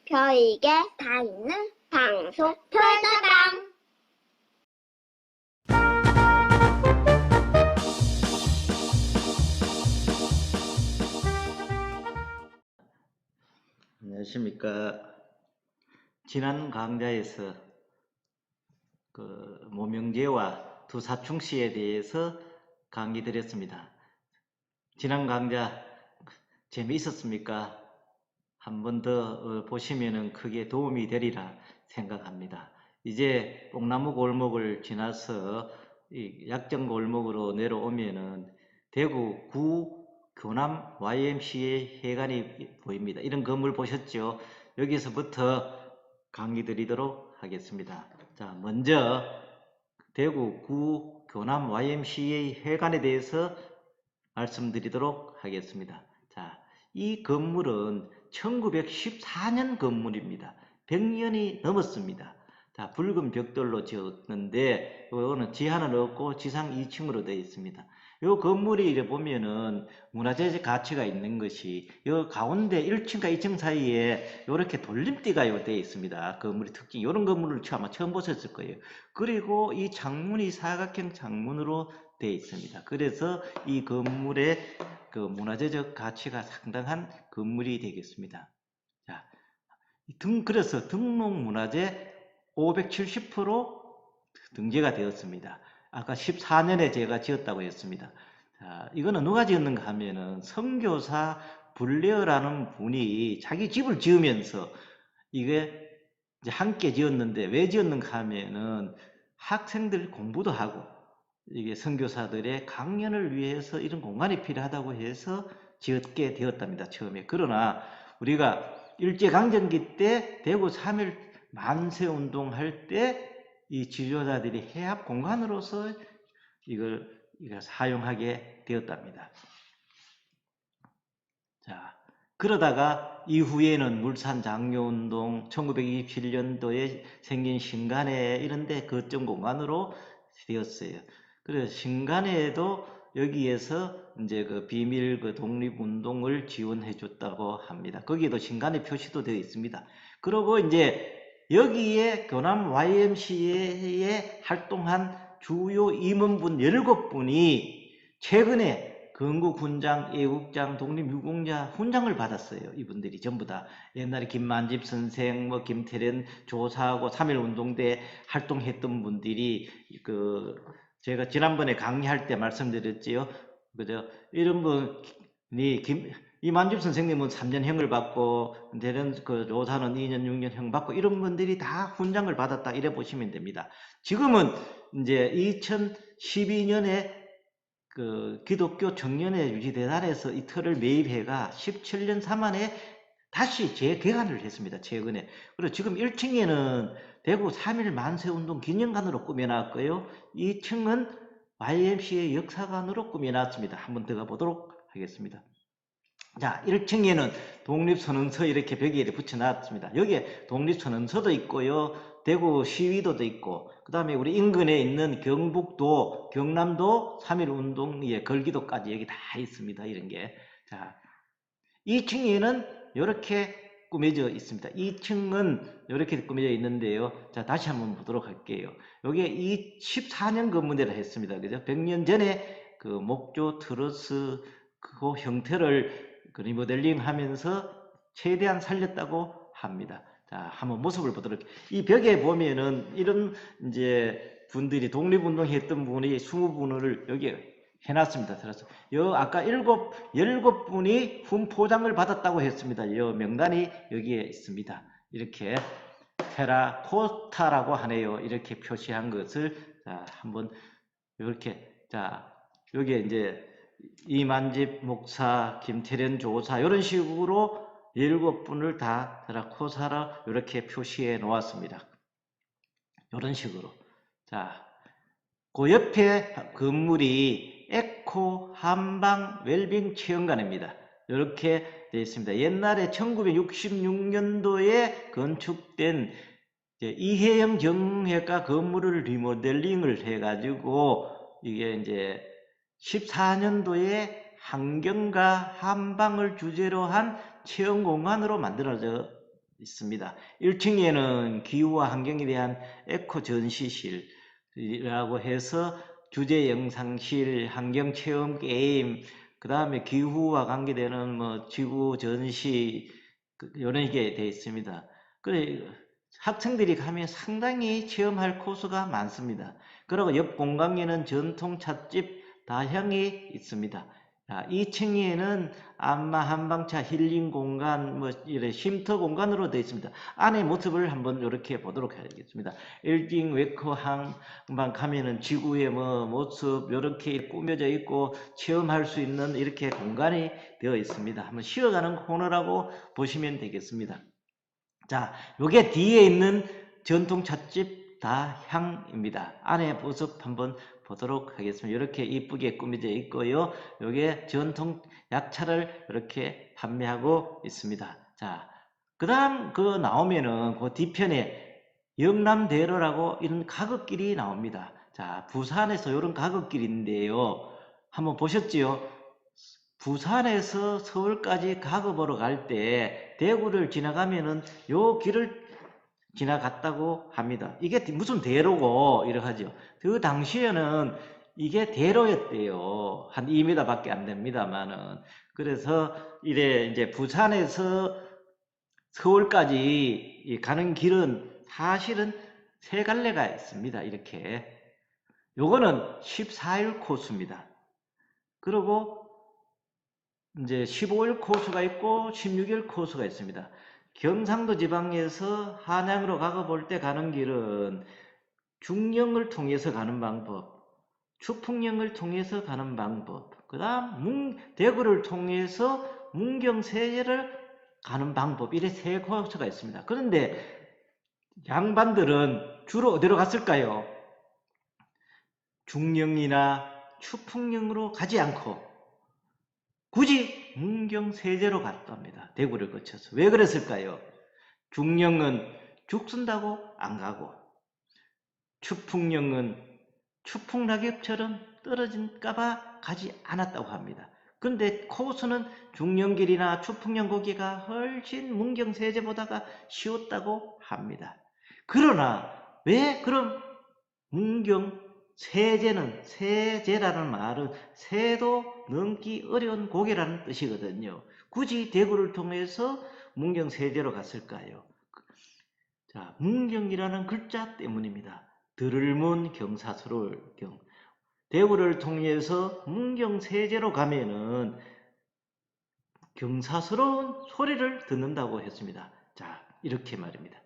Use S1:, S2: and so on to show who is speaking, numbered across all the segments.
S1: 별이게 다 있는 방송 별다방.
S2: 안녕하십니까. 지난 강좌에서 모명제와 두사충시에 대해서 강의 드렸습니다. 지난 강좌 재미있었습니까? 한 번 더 보시면 크게 도움이 되리라 생각합니다. 이제 뽕나무 골목을 지나서 이 약정 골목으로 내려오면은 대구 구 교남 YMCA 회관이 보입니다. 이런 건물 보셨죠? 여기서부터 강의 드리도록 하겠습니다. 자, 먼저 대구 구 교남 YMCA 회관에 대해서 말씀드리도록 하겠습니다. 자, 이 건물은 1914년 건물입니다. 100년이 넘었습니다. 자, 붉은 벽돌로 지었는데 이거는 지하는 없고 지상 2층으로 되어 있습니다. 이 건물이 이래 보면은 문화재적 가치가 있는 것이 이 가운데 1층과 2층 사이에 이렇게 돌림대가 되어 있습니다. 건물의 특징. 이런 건물을 아마 처음 보셨을 거예요. 그리고 이 창문이 사각형 창문으로 되어 있습니다. 그래서 이 건물의 문화재적 가치가 상당한 건물이 되겠습니다. 자, 그래서 등록문화재 570% 등재가 되었습니다. 아까 14년에 제가 지었다고 했습니다. 자, 이거는 누가 지었는가 하면은 선교사 블레어라는 분이 자기 집을 지으면서 이게 이제 함께 지었는데 왜 지었는가 하면은 학생들 공부도 하고 이게 선교사들의 강연을 위해서 이런 공간이 필요하다고 해서 지었게 되었답니다. 처음에. 그러나 우리가 일제강점기 때 대구 3.1 만세운동 할 때 이 지도자들이 해합 공간으로서 이걸 사용하게 되었답니다. 자, 그러다가 이후에는 물산 장려운동 1927년도에 생긴 신간회 이런데 거점 공간으로 되었어요. 그래서 신간회에도 여기에서 이제 비밀 독립운동을 지원해 줬다고 합니다. 거기에도 신간회 표시도 되어 있습니다. 그리고 이제 여기에 교남 YMCA에 활동한 주요 임원분 17분이 최근에 건국훈장, 애국장, 독립유공자 훈장을 받았어요. 이분들이 전부 다. 옛날에 김만집 선생, 김태련 조사하고 3.1운동 때 활동했던 분들이 제가 지난번에 강의할 때 말씀드렸지요. 그죠? 이런 분이 이만집 선생님은 3년형을 받고 대련 조사는 2년, 6년형 받고 이런 분들이 다 훈장을 받았다 이래 보시면 됩니다. 지금은 이제 2012년에 기독교 청년회 유지대단에서 이 틀을 매입해가 17년 3월에 다시 재개관을 했습니다. 최근에. 그리고 지금 1층에는 대구 3.1 만세운동 기념관으로 꾸며놨고요. 2층은 YMCA 역사관으로 꾸며놨습니다. 한번 들어가 보도록 하겠습니다. 자, 1층에는 독립선언서 이렇게 벽에 붙여놨습니다. 여기에 독립선언서도 있고요. 대구 시위도도 있고, 그 다음에 우리 인근에 있는 경북도, 경남도 3.1운동의 걸기도까지 여기 다 있습니다. 이런 게. 자, 2층에는 이렇게 꾸며져 있습니다. 2층은 이렇게 꾸며져 있는데요. 자, 다시 한번 보도록 할게요. 여기에 14년 건물이라 했습니다. 그죠? 100년 전에 목조 트러스 그 형태를 리모델링 하면서 최대한 살렸다고 합니다. 자, 한번 모습을 보도록. 이 벽에 보면은 이런 이제 분들이 독립운동 했던 분이 20분을 여기에 해놨습니다. 그래서 아까 17분이 훈포장을 받았다고 했습니다. 요 명단이 여기에 있습니다. 이렇게 테라코타라고 하네요. 이렇게 표시한 것을 자, 한번 이렇게 자, 여기에 이제 이만집 목사, 김태련 조사 이런 식으로 17분을 다 테라코타로 이렇게 표시해 놓았습니다. 이런 식으로. 자, 그 옆에 건물이 에코 한방 웰빙 체험관입니다. 이렇게 되어 있습니다. 옛날에 1966년도에 건축된 이혜영 정형외과 건물을 리모델링을 해가지고 이게 이제 14년도에 환경과 한방을 주제로 한 체험공간으로 만들어져 있습니다. 1층에는 기후와 환경에 대한 에코 전시실이라고 해서 주제 영상실, 환경 체험 게임, 그 다음에 기후와 관계되는 뭐 지구 전시 이런 게 되어 있습니다. 그래 학생들이 가면 상당히 체험할 코스가 많습니다. 그리고 옆 공간에는 전통 찻집 다향이 있습니다. 2층에는 안마 한방차 힐링 공간 뭐 이런 쉼터 공간으로 되어 있습니다. 안의 모습을 한번 이렇게 보도록 하겠습니다. 1층 웨커 항방 가면은 지구의 뭐 모습 이렇게 꾸며져 있고 체험할 수 있는 이렇게 공간이 되어 있습니다. 한번 쉬어가는 코너라고 보시면 되겠습니다. 자, 요게 뒤에 있는 전통 찻집 다향입니다. 안에 모습 한번 보도록 하겠습니다. 이렇게 이쁘게 꾸며져 있고요. 요게 전통 약차를 이렇게 판매하고 있습니다. 자, 그 다음 나오면은 그 뒤편에 영남대로라고 이런 가극길이 나옵니다. 자, 부산에서 이런 가극길인데요. 한번 보셨지요? 부산에서 서울까지 가급으로 갈 때 대구를 지나가면은 요 길을 지나갔다고 합니다. 이게 무슨 대로고 이렇게 하죠. 그 당시에는 이게 대로였대요. 한 2m 밖에 안 됩니다만은. 그래서 이래 이제 부산에서 서울까지 가는 길은 사실은 세 갈래가 있습니다. 이렇게. 요거는 14일 코스입니다. 그리고 이제 15일 코스가 있고 16일 코스가 있습니다. 경상도 지방에서 한양으로 가고 볼 때 가는 길은 중령을 통해서 가는 방법, 추풍령을 통해서 가는 방법, 그 다음 대구를 통해서 문경세제를 가는 방법, 이래 세 코스가 있습니다. 그런데 양반들은 주로 어디로 갔을까요? 중령이나 추풍령으로 가지 않고 굳이 문경세제로 갔답니다. 대구를 거쳐서. 왜 그랬을까요? 중령은 죽순다고 안 가고 추풍령은 추풍낙엽처럼 떨어질까봐 가지 않았다고 합니다. 근데 코스는 중령길이나 추풍령 거기가 훨씬 문경세제보다가 쉬웠다고 합니다. 그러나 왜 그럼 문경세제는 세제라는 말은 새도 넘기 어려운 고개라는 뜻이거든요. 굳이 대구를 통해서 문경세제로 갔을까요? 자, 문경이라는 글자 때문입니다. 들을 문 경사스러울 경. 대구를 통해서 문경세제로 가면은 경사스러운 소리를 듣는다고 했습니다. 자, 이렇게 말입니다.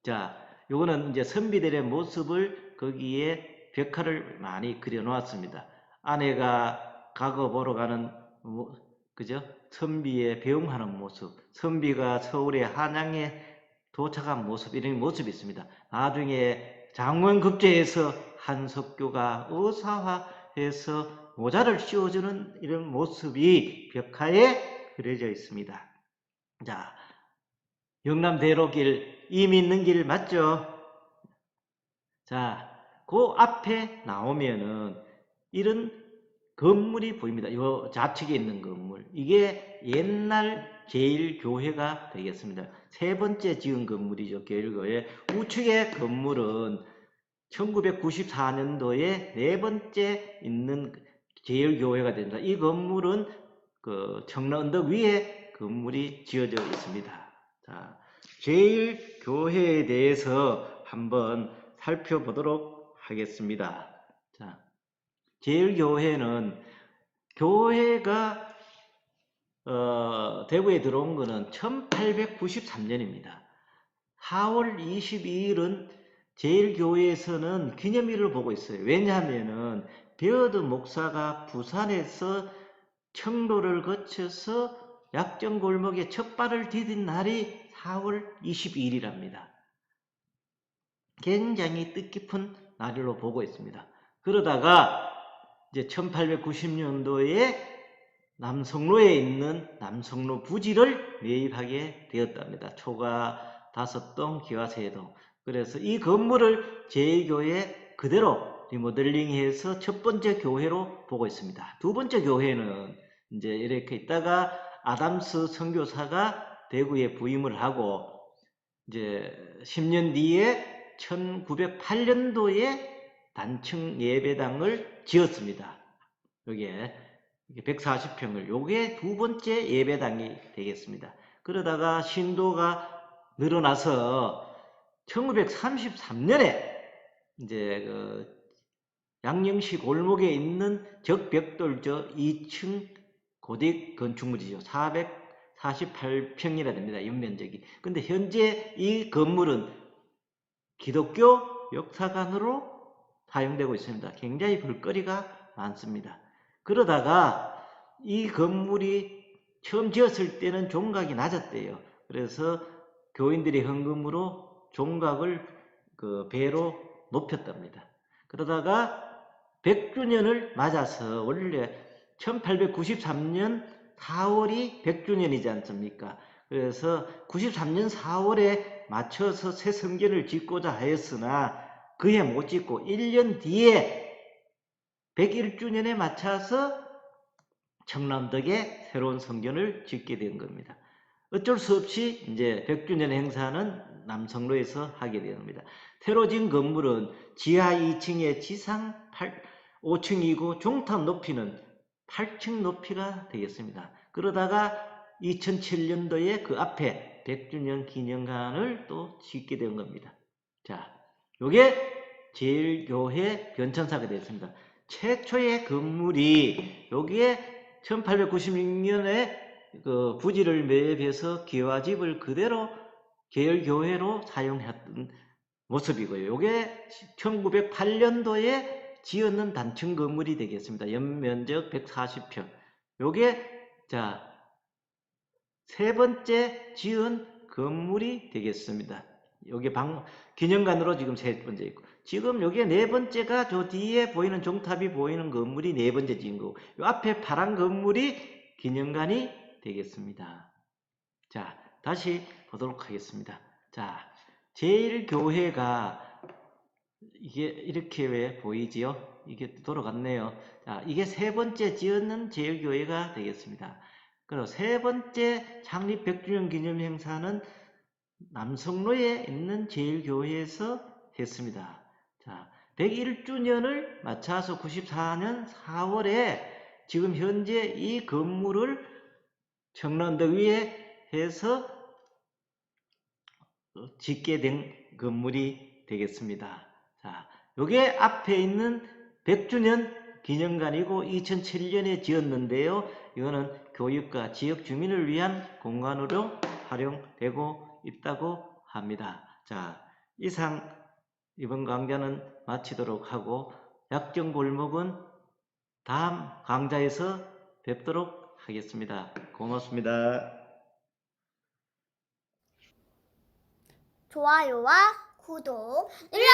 S2: 자, 요거는 이제 선비들의 모습을 거기에 벽화를 많이 그려 놓았습니다. 아내가 과거 보러 가는 그죠? 선비의 배웅하는 모습, 선비가 서울의 한양에 도착한 모습, 이런 모습이 있습니다. 나중에 장원급제에서 한석규가 의사화해서 모자를 씌워주는 이런 모습이 벽화에 그려져 있습니다. 자, 영남대로길, 이미 있는 길 맞죠? 자, 그 앞에 나오면은 이런 건물이 보입니다. 요 좌측에 있는 건물. 이게 옛날 제일교회가 되겠습니다. 세 번째 지은 건물이죠. 제일교회. 우측의 건물은 1994년도에 네 번째 있는 제일교회가 됩니다. 이 건물은 그 청라 언덕 위에 건물이 지어져 있습니다. 자, 제일교회에 대해서 한번 살펴보도록 하겠습니다. 자, 제일교회는 교회가 대구에 들어온 것은 1893년입니다. 4월 22일은 제일교회에서는 기념일을 보고 있어요. 왜냐하면은 베어드 목사가 부산에서 청로를 거쳐서 약정골목에 첫 발을 디딘 날이 4월 22일이랍니다. 굉장히 뜻깊은 날로 보고 있습니다. 그러다가 이제 1890년도에 남성로에 있는 남성로 부지를 매입하게 되었답니다. 초가 5동, 기와 3동. 그래서 이 건물을 제2교회 그대로 리모델링해서 첫 번째 교회로 보고 있습니다. 두 번째 교회는 이제 이렇게 있다가 아담스 선교사가 대구에 부임을 하고 이제 10년 뒤에 1908년도에 단층 예배당을 지었습니다. 이게 140평을, 요게 두 번째 예배당이 되겠습니다. 그러다가 신도가 늘어나서 1933년에 이제 양령시 골목에 있는 적벽돌 2층 고대 건축물이죠. 448평이나 됩니다. 연면적이. 근데 현재 이 건물은 기독교 역사관으로 사용되고 있습니다. 굉장히 볼거리가 많습니다. 그러다가 이 건물이 처음 지었을 때는 종각이 낮았대요. 그래서 교인들의 헌금으로 종각을 배로 높였답니다. 그러다가 100주년을 맞아서 원래 1893년 4월이 100주년이지 않습니까? 그래서 93년 4월에 맞춰서 새 성전을 짓고자 하였으나 그해 못 짓고 1년 뒤에 101주년에 맞춰서 청남덕에 새로운 성전을 짓게 된 겁니다. 어쩔 수 없이 이제 100주년 행사는 남성로에서 하게 됩니다. 새로 지은 건물은 지하 2층에 지상 5층이고 종탑 높이는 8층 높이가 되겠습니다. 그러다가 2007년도에 그 앞에 100주년 기념관을 또 짓게 된 겁니다. 자, 요게 제일교회 변천사가 되었습니다. 최초의 건물이 여기에 1896년에 부지를 매입해서 기와집을 그대로 계열교회로 사용했던 모습이고요. 요게 1908년도에 지었는 단층 건물이 되겠습니다. 연면적 140평. 요게 세 번째 지은 건물이 되겠습니다. 여기 기념관으로 지금 세 번째 있고, 지금 여기에 네 번째가 저 뒤에 보이는 종탑이 보이는 건물이 네 번째 지은 거고, 요 앞에 파란 건물이 기념관이 되겠습니다. 자, 다시 보도록 하겠습니다. 자, 제일교회가 이게 이렇게 왜 보이지요? 이게 돌아갔네요. 자, 이게 세 번째 지었는 제일교회가 되겠습니다. 그리고 세 번째 창립 100주년 기념 행사는 남성로에 있는 제일교회에서 했습니다. 자, 101주년을 맞춰서 94년 4월에 지금 현재 이 건물을 청남덕 위에 해서 짓게 된 건물이 되겠습니다. 자, 요게 앞에 있는 100주년 기념관이고 2007년에 지었는데요. 이거는 교육과 지역 주민을 위한 공간으로 활용되고 있다고 합니다. 자, 이상 이번 강좌는 마치도록 하고 약정골목은 다음 강좌에서 뵙도록 하겠습니다. 고맙습니다.
S1: 좋아요와 구독 눌러